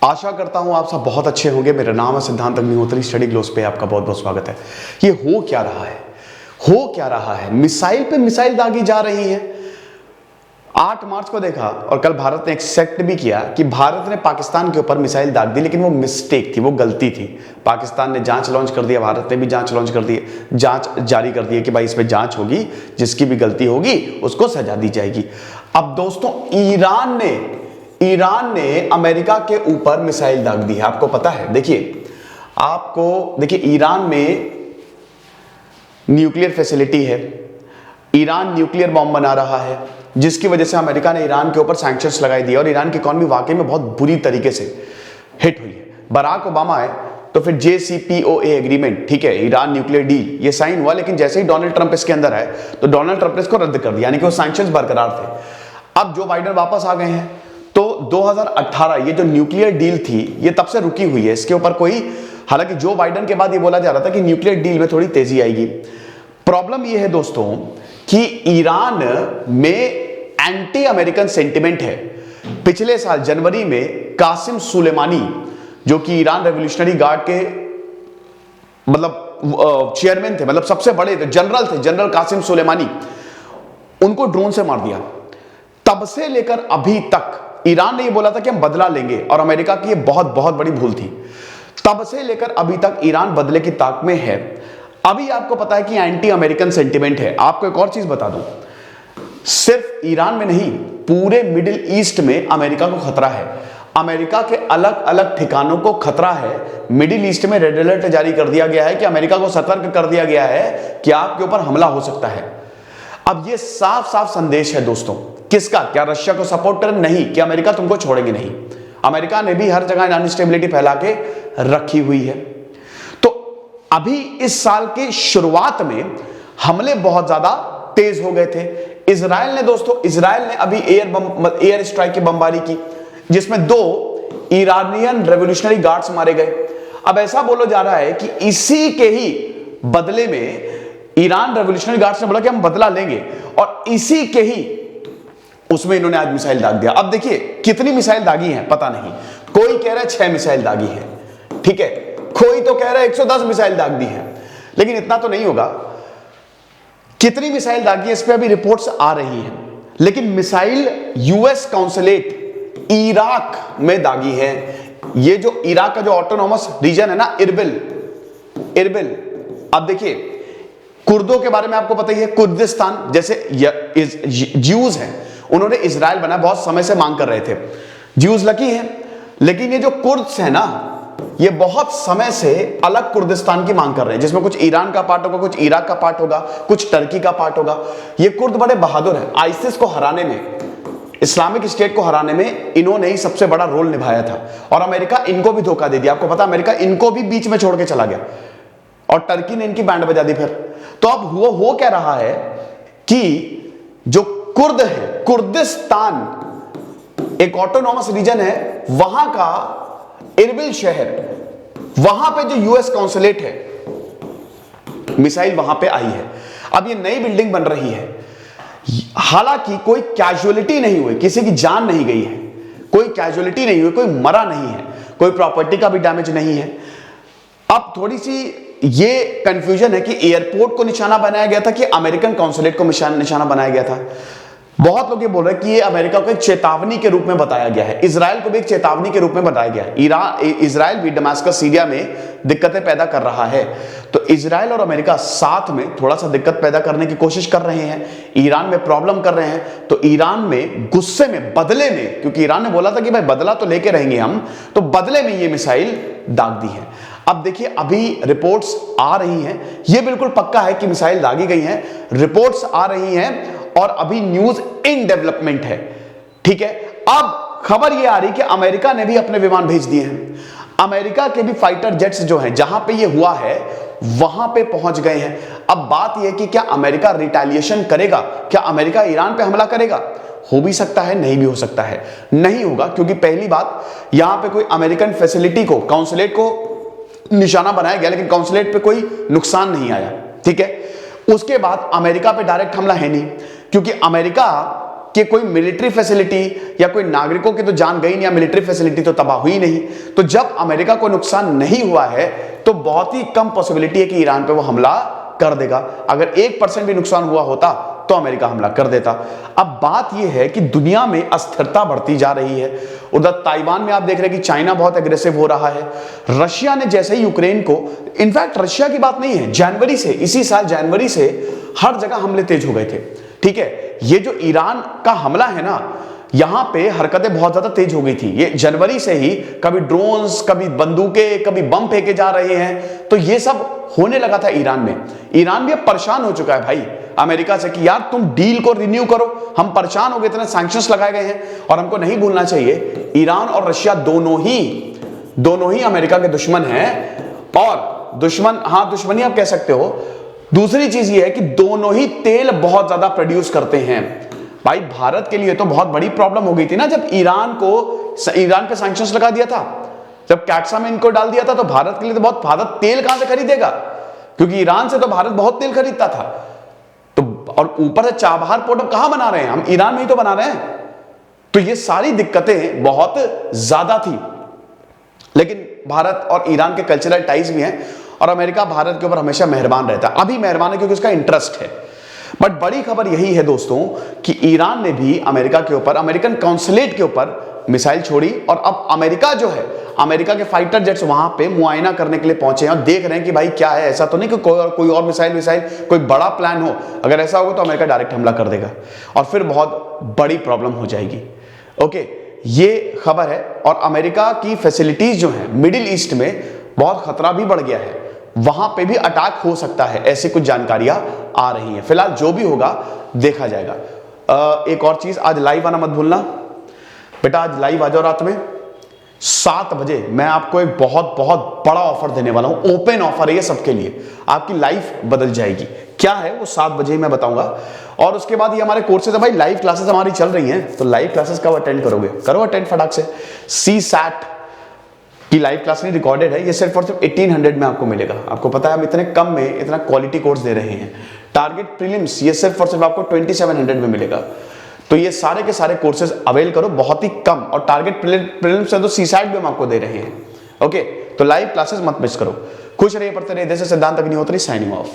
आशा करता हूं आप सब बहुत अच्छे होंगे। मेरा नाम है सिद्धांत अग्निहोत्री। स्टडी ग्लोस पे आपका बहुत बहुत स्वागत है। ये हो क्या रहा है? हो क्या रहा है? मिसाइल पे मिसाइल दागी जा रही है। 8 मार्च को देखा और कल भारत ने एक्सेप्ट भी किया कि भारत ने पाकिस्तान के ऊपर मिसाइल दाग दी, लेकिन वो मिस्टेक थी, वो गलती थी। पाकिस्तान ने जांच लॉन्च कर दिया, भारत ने भी जांच लॉन्च कर दी, जांच जारी कर दी है कि भाई इस पे जांच होगी, जिसकी भी गलती होगी उसको सजा दी जाएगी। अब दोस्तों, ईरान ने अमेरिका के ऊपर मिसाइल दाग दी है। आपको पता है? देखिए ईरान में न्यूक्लियर फैसिलिटी है। ईरान न्यूक्लियर बॉम्ब बना रहा है, जिसकी वजह से अमेरिका ने ईरान के ऊपर सैंक्शंस लगाई दिए और ईरान की इकोनॉमी वाकई में बहुत बुरी तरीके से हिट हुई है। बराक ओबामा है तो फिर JCPOA एग्रीमेंट, ठीक है, ईरान न्यूक्लियर डील, ये साइन हुआ, लेकिन जैसे ही डोनाल्ड ट्रंप इसके अंदर है तो डोनाल्ड ट्रंप ने इसको रद्द कर दिया, यानी कि वो सैंक्शंस बरकरार थे। अब जो बाइडेन वापस आ गए हैं तो 2018 ये जो न्यूक्लियर डील थी ये तब से रुकी हुई है। इसके ऊपर कोई, हालांकि जो बाइडेन के बाद ये बोला जा रहा था कि न्यूक्लियर डील में थोड़ी तेजी आएगी। प्रॉब्लम ये है दोस्तों कि ईरान में एंटी अमेरिकन सेंटिमेंट है। पिछले साल जनवरी में कासिम सुलेमानी, जो कि ईरान रेवोल्यूशनरी गार्ड के चेयरमैन थे, सबसे बड़े थे, जनरल कासिम सुलेमानी, उनको ड्रोन से मार दिया। तब से लेकर अभी तक ईरान ने ये बोला था कि हम बदला लेंगे और अमेरिका की ये बहुत बहुत बड़ी भूल थी। तब से लेकर अभी तक ईरान बदले की ताक में है। अभी आपको पता है कि एंटी अमेरिकन सेंटिमेंट है। आपको एक और चीज बता दूं, सिर्फ ईरान में नहीं, पूरे मिडिल ईस्ट में अमेरिका को खतरा है। अमेरिका के अलग अलग ठिकानों को खतरा है। मिडिल ईस्ट में रेड अलर्ट जारी कर दिया गया है कि अमेरिका को सतर्क कर दिया गया है कि आपके ऊपर हमला हो सकता है। अब ये साफ साफ संदेश है दोस्तों, किसका? क्या रशिया को सपोर्ट कर? नहीं, कि अमेरिका तुमको छोड़ेंगे नहीं। अमेरिका ने भी हर जगह अनस्टेबिलिटी फैला के रखी हुई है। तो अभी इस साल के शुरुआत में हमले बहुत ज्यादा तेज हो गए थे। इजराइल ने अभी एयर स्ट्राइक की बमबारी की, जिसमें 2 ईरानियन रेवोल्यूशनरी गार्ड्स मारे गए। अब ऐसा बोला जा रहा है कि इसी के ही बदले में ईरान रेवोल्यूशनरी गार्ड्स ने बोला कि हम बदला लेंगे, और इसी के ही उसमें इन्होंने आज मिसाइल दाग दिया। अब देखिए कितनी मिसाइल दागी है पता नहीं। कोई कह रहा है 6 मिसाइल दागी है, ठीक है, कोई तो कह रहा है 110 मिसाइल दाग दी है, लेकिन इतना तो नहीं होगा। कितनी मिसाइल दागी है इस पे अभी रिपोर्ट्स आ रही हैं, लेकिन मिसाइल US काउंसलेट इराक में दागी है। ये जो इराक का जो ऑटोनॉमस रीजन है ना, इरबिल। अब देखिए, कुर्दों के बारे में आपको पता ही है, कुर्दिस्तान जैसे ज्यूज हैं, उन्होंने इजराइल बना, बहुत समय से मांग कर रहे थे। ज्यूज लकी हैं, लेकिन ये जो कुर्द्स हैं ना, ये बहुत समय से अलग कुर्दिस्तान की मांग कर रहे हैं, जिसमें कुछ ईरान का पार्ट होगा, कुछ इराक का पार्ट होगा, कुछ टर्की का पार्ट होगा। ये कुर्द बड़े बहादुर हैं। आईसिस को हराने में, इस्लामिक स्टेट को हराने में इन्होंने ही सबसे बड़ा रोल निभाया था, और अमेरिका इनको भी धोखा दे दिया। आपको पता, अमेरिका इनको भी बीच में छोड़ के चला गया और टर्की ने इनकी बैंड बजा दी फिर। तो अब हो क्या रहा है कि जो कुर्द है, कुर्दिस्तान एक ऑटोनॉमस रीजन है, वहां का इरबिल शहर, वहां पे जो US काउंसलेट है, मिसाइल वहां पे आई है। अब ये नई बिल्डिंग बन रही है, हालांकि कोई कैजुअलिटी नहीं हुई, किसी की जान नहीं गई है, कोई कैजुअलिटी नहीं हुई, कोई मरा नहीं है, कोई प्रॉपर्टी का भी डैमेज नहीं है। अब थोड़ी सी ये कंफ्यूजन है कि एयरपोर्ट को निशाना बनाया गया था कि अमेरिकन काउंसलेट को निशाना बनाया गया था। बहुत लोग ये बोल रहे हैं कि ये अमेरिका को एक चेतावनी के रूप में बताया गया है, इजराइल को भी एक चेतावनी के रूप में बताया गया है। इजराइल भी दमिश्क सीरिया में दिक्कतें पैदा कर रहा है, तो इजराइल और अमेरिका साथ में थोड़ा सा दिक्कत पैदा करने की कोशिश कर रहे हैं, ईरान में प्रॉब्लम कर रहे हैं। तो ईरान में गुस्से में, बदले में, क्योंकि ईरान ने बोला था कि भाई बदला तो लेके रहेंगे हम, तो बदले में ये मिसाइल दाग दी है। अब देखिए, अभी रिपोर्ट्स आ रही हैं, ये बिल्कुल पक्का है कि मिसाइल दागी गई हैं, रिपोर्ट्स आ रही हैं और अभी न्यूज इन डेवलपमेंट है, ठीक है। अब खबर ये आ रही कि अमेरिका ने भी अपने विमान भेज दिए हैं। अमेरिका के भी फाइटर जेट्स जो हैं, जहां पे ये हुआ है वहां पे पहुंच गए हैं। अब बात यह कि क्या अमेरिका रिटेलिएशन करेगा? क्या अमेरिका ईरान पे हमला करेगा? हो भी सकता है, नहीं भी हो सकता है। नहीं होगा, क्योंकि पहली बात, यहां पे कोई अमेरिकन फैसिलिटी को, काउंसलेट को निशाना बनाया गया, लेकिन काउंसलेट पे कोई नुकसान नहीं आया, ठीक है। उसके बाद अमेरिका पे डायरेक्ट हमला है नहीं, क्योंकि अमेरिका कि कोई मिलिट्री फैसिलिटी या कोई नागरिकों की तो जान गई नहीं, या मिलिट्री फैसिलिटी तो तबाह हुई नहीं। तो जब अमेरिका को नुकसान नहीं हुआ है तो बहुत ही कम पॉसिबिलिटी है कि ईरान पे वो हमला कर देगा। अगर 1% भी नुकसान हुआ होता तो अमेरिका हमला कर देता। अब बात यह है कि दुनिया में अस्थिरता बढ़ती जा रही है। उधर ताइवान में आप देख रहे हैं कि चाइना बहुत एग्रेसिव हो रहा है। रशिया ने जैसे ही यूक्रेन को, इनफैक्ट रशिया की बात नहीं है, जनवरी से, इसी साल जनवरी से हर जगह हमले तेज हो गए थे। ठीक है, ये जो ईरान का हमला है ना, यहां पे हरकतें बहुत ज्यादा तेज हो गई थी। ये जनवरी से ही कभी ड्रोन्स, कभी बंदूकें, कभी बम फेंके जा रहे हैं, तो ये सब होने लगा था ईरान में। ईरान भी अब परेशान हो चुका है भाई अमेरिका से कि यार तुम डील को रिन्यू करो, हम परेशान हो गए, इतने सैंक्शंस लगाए गए हैं। और हमको नहीं भूलना चाहिए ईरान और रशिया दोनों ही अमेरिका के दुश्मन हैं। और दुश्मन, हां दुश्मनी आप कह सकते हो। दूसरी चीज ये है कि दोनों ही तेल बहुत ज्यादा प्रोड्यूस करते हैं। भाई भारत के लिए तो बहुत बड़ी प्रॉब्लम हो गई थी ना जब ईरान पे सैंक्शंस लगा दिया था, जब कैक्सा में इनको डाल दिया था, तो भारत के लिए तो बहुत, भारत तेल कहां से खरीदेगा, क्योंकि ईरान से तो भारत बहुत तेल खरीदता था। तो और ऊपर से चाबहार पोर्ट अब कहां बना रहे हैं, हम ईरान में ही तो बना रहे हैं। तो ये सारी दिक्कतें बहुत ज्यादा थी। लेकिन भारत और ईरान के कल्चरल टाइज भी हैं और अमेरिका भारत के ऊपर हमेशा मेहरबान रहता है। अभी मेहरबान है क्योंकि उसका इंटरेस्ट है। बट बड़ी खबर यही है दोस्तों कि ईरान ने भी अमेरिका के ऊपर, अमेरिकन कॉन्सुलेट के ऊपर मिसाइल छोड़ी। और अब अमेरिका जो है, अमेरिका के फाइटर जेट्स वहां पे मुआयना करने के लिए पहुंचे हैं और देख रहे हैं कि भाई क्या है। ऐसा तो नहीं कि कोई और मिसाइल कोई बड़ा प्लान हो। अगर ऐसा होगा तो अमेरिका डायरेक्ट हमला कर देगा और फिर बहुत बड़ी प्रॉब्लम हो जाएगी। ओके, ये खबर है। और अमेरिका की फैसिलिटीज जो है मिडिल ईस्ट में, बहुत खतरा भी बढ़ गया है, वहां पे भी अटैक हो सकता है, ऐसी कुछ जानकारियां आ रही हैं। फिलहाल जो भी होगा देखा जाएगा। एक और चीज, आज लाइव आना मत भूलना बेटा, आज लाइव आ जाओ रात में 7 बजे। मैं आपको एक बहुत बहुत बड़ा ऑफर देने वाला हूं, ओपन ऑफर है ये सबके लिए, आपकी लाइफ बदल जाएगी। क्या है वो 7 बजे मैं बताऊंगा। और उसके बाद ये हमारे कोर्सेज है भाई, लाइव क्लासेस हमारी चल रही हैं, तो लाइव क्लासेस कब अटेंड करोगे, करो अटेंड फटाक से। CSAT की लाइव क्लास नहीं रिकॉर्डेड है, ये सिर्फ और सिर्फ 1800 में आपको मिलेगा। आपको पता है हम इतने कम में इतना क्वालिटी कोर्स दे रहे हैं। टारगेट प्रीलिम्स ये सिर्फ और सिर्फ आपको 2700 में मिलेगा। तो ये सारे के सारे कोर्सेज अवेल करो, बहुत ही कम। और टारगेट प्रीलिम्स से तो CSAT भी हम आपको दे रहे हैं। ओके, तो लाइव क्लासेस मत मिस करो। खुश रहिए, पढ़ते रहिए। जैसे सिद्धांत अग्निहोत्री साइनिंग ऑफ।